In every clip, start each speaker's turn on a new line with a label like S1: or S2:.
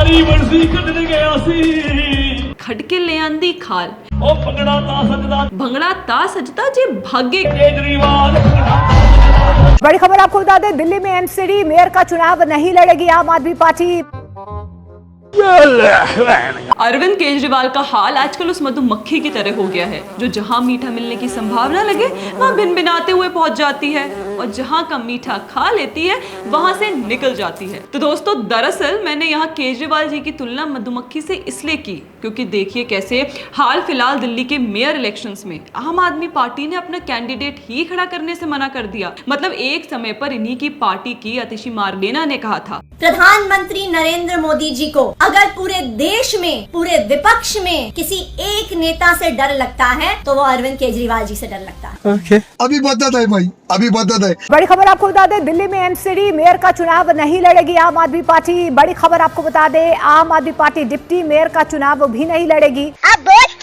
S1: हरी बंसी कटने गया सी
S2: खटके ले आंदी खाल
S1: ओ भंगड़ा ता सजदा
S2: जे भागे
S1: केजरीवाल।
S3: बड़ी खबर आपको बता दें, दिल्ली में एमसीडी मेयर का चुनाव नहीं लड़ेगी आम आदमी पार्टी।
S2: अरविंद केजरीवाल का हाल आजकल उस मधुमक्खी की तरह हो गया है जो जहां मीठा मिलने की संभावना लगे वहां भिनभिनाते हुए पहुंच जाती है और जहां का मीठा खा लेती है वहां से निकल जाती है। तो दोस्तों, दरअसल मैंने यहाँ केजरीवाल जी की तुलना मधुमक्खी से इसलिए की क्योंकि देखिए कैसे हाल फिलहाल दिल्ली के मेयर इलेक्शंस में आम आदमी पार्टी ने अपना कैंडिडेट ही खड़ा करने से मना कर दिया। मतलब एक समय पर इन्हीं की पार्टी की आतिशी मार्लेना ने कहा था,
S4: प्रधानमंत्री नरेंद्र मोदी जी को अगर पूरे देश में, पूरे विपक्ष में किसी एक नेता से डर लगता है तो वो अरविंद केजरीवाल जी से डर लगता है।
S5: okay. अभी बदत है भाई, अभी बदत है।
S3: बड़ी खबर आपको बता दें, दिल्ली में एमसीडी मेयर का चुनाव नहीं लड़ेगी आम आदमी पार्टी। बड़ी खबर आपको बता दें, आम आदमी पार्टी डिप्टी मेयर का चुनाव भी नहीं लड़ेगी।
S4: अब बोल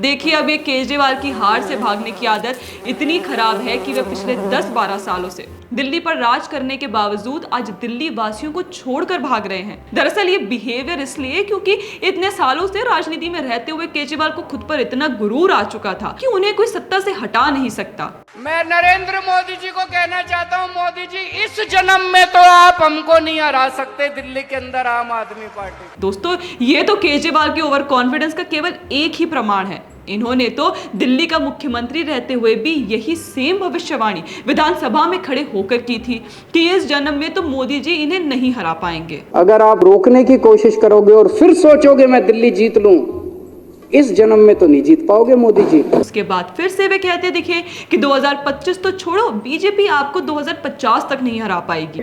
S2: देखिए, अब ये केजरीवाल की हार से भागने की आदत इतनी खराब है कि वे पिछले 10-12 सालों से दिल्ली पर राज करने के बावजूद आज दिल्ली वासियों को छोड़कर भाग रहे हैं। दरअसल ये बिहेवियर इसलिए क्योंकि इतने सालों से राजनीति में रहते हुए केजरीवाल को खुद पर इतना गुरूर आ चुका था कि उन्हें कोई सत्ता से हटा नहीं सकता।
S6: मैं नरेंद्र मोदी जी को कहना चाहता हूं, मोदी जी इस जन्म में तो आप हमको नहीं हरा सकते दिल्ली के अंदर आम आदमी पार्टी।
S2: दोस्तों, ये तो केजरीवाल के ओवर कॉन्फिडेंस का केवल एक ही प्रमाण है। इन्होंने तो दिल्ली का मुख्यमंत्री रहते हुए भी यही सेम भविष्यवाणी विधानसभा में खड़े होकर की थी कि इस जन्म में तो मोदी जी इन्हें नहीं हरा पाएंगे।
S6: अगर आप रोकने की कोशिश करोगे और फिर सोचोगे मैं दिल्ली जीत लूं, इस जन्म में तो नहीं जीत पाओगे मोदी जी।
S2: उसके बाद फिर से वे कहते दिखे कि 2025 तो छोड़ो, बीजेपी आपको 2050 तक नहीं हरा पाएगी।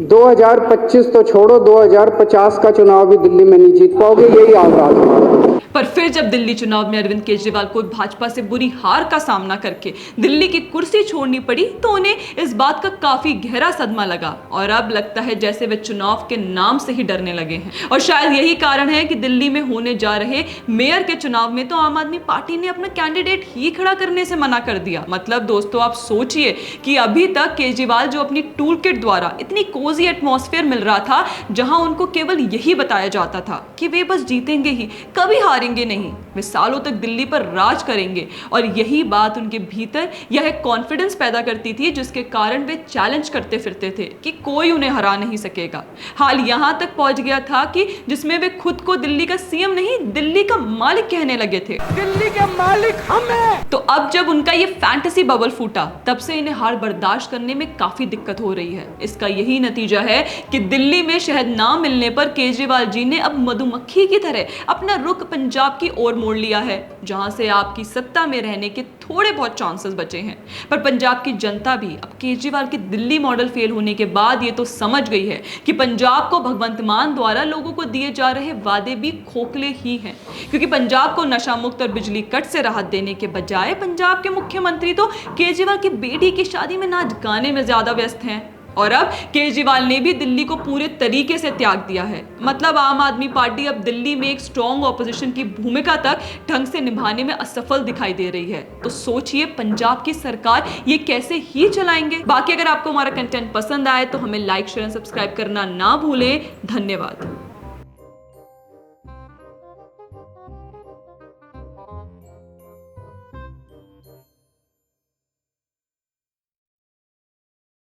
S6: 2025 तो छोड़ो, 2050 का चुनाव भी दिल्ली में नहीं जीत पाओगे, यही आवाज है।
S2: पर फिर जब दिल्ली चुनाव में अरविंद केजरीवाल को भाजपा से बुरी हार का सामना करके दिल्ली की कुर्सी छोड़नी पड़ी तो उन्हें इस बात का काफी गहरा सदमा लगा और अब लगता है जैसे वे चुनाव के नाम से ही डरने लगे हैं। और शायद यही कारण है कि दिल्ली में होने जा रहे मेयर के चुनाव में तो आम आदमी पार्टी ने अपना कैंडिडेट ही खड़ा करने से मना कर दिया। मतलब दोस्तों, आप सोचिए कि अभी तक केजरीवाल जो अपनी टूल किट द्वारा इतनी कोजी एटमॉस्फेयर मिल रहा था जहां उनको केवल यही बताया जाता था कि वे बस जीतेंगे ही, कभी हारेंगे नहीं, वे सालों तक दिल्ली पर राज करेंगे। और यही बात उनके भीतर यह कॉन्फिडेंस पैदा करती थी जिसके कारण वे चैलेंज करते फिरते थे कि कोई उन्हें हरा नहीं सकेगा। हाल यहां तक पहुंच गया था कि जिसमें वे खुद को दिल्ली का सीएम नहीं, दिल्ली का मालिक कहने लगे थे।
S6: दिल्ली के मालिक हम हैं।
S2: तो अब जब उनका ये फैंटेसी बबल फूटा तब से इन्हें हार बर्दाश्त करने में काफी दिक्कत हो रही है। इसका यही नतीजा है कि दिल्ली में शहद ना मिलने पर केजरीवाल जी ने अब मधुमक्खी की तरह अपना रुख पंजाब की ओर मोड़ लिया है जहां से आपकी सत्ता में रहने के थोड़े बहुत चांसेस बचे हैं। पर पंजाब की जनता भी अब केजरीवाल के दिल्ली मॉडल फेल होने के बाद ये तो समझ गई है कि पंजाब को भगवंत मान द्वारा लोगों को दिए जा रहे वादे भी खोखले ही हैं, क्योंकि पंजाब को नशा मुक्त और बिजली कट से राहत देने के बजाय पंजाब के मुख्यमंत्री तो केजरीवाल की बेटी की शादी में नाच गाने में ज्यादा व्यस्त हैं। और अब केजरीवाल ने भी दिल्ली को पूरे तरीके से त्याग दिया है। मतलब आम आदमी पार्टी अब दिल्ली में एक स्ट्रॉन्ग ऑपोजिशन की भूमिका तक ढंग से निभाने में असफल दिखाई दे रही है। तो सोचिए पंजाब की सरकार ये कैसे ही चलाएंगे। बाकी अगर आपको हमारा कंटेंट पसंद आए तो हमें लाइक, शेयर, सब्सक्राइब करना ना भूलें। धन्यवाद।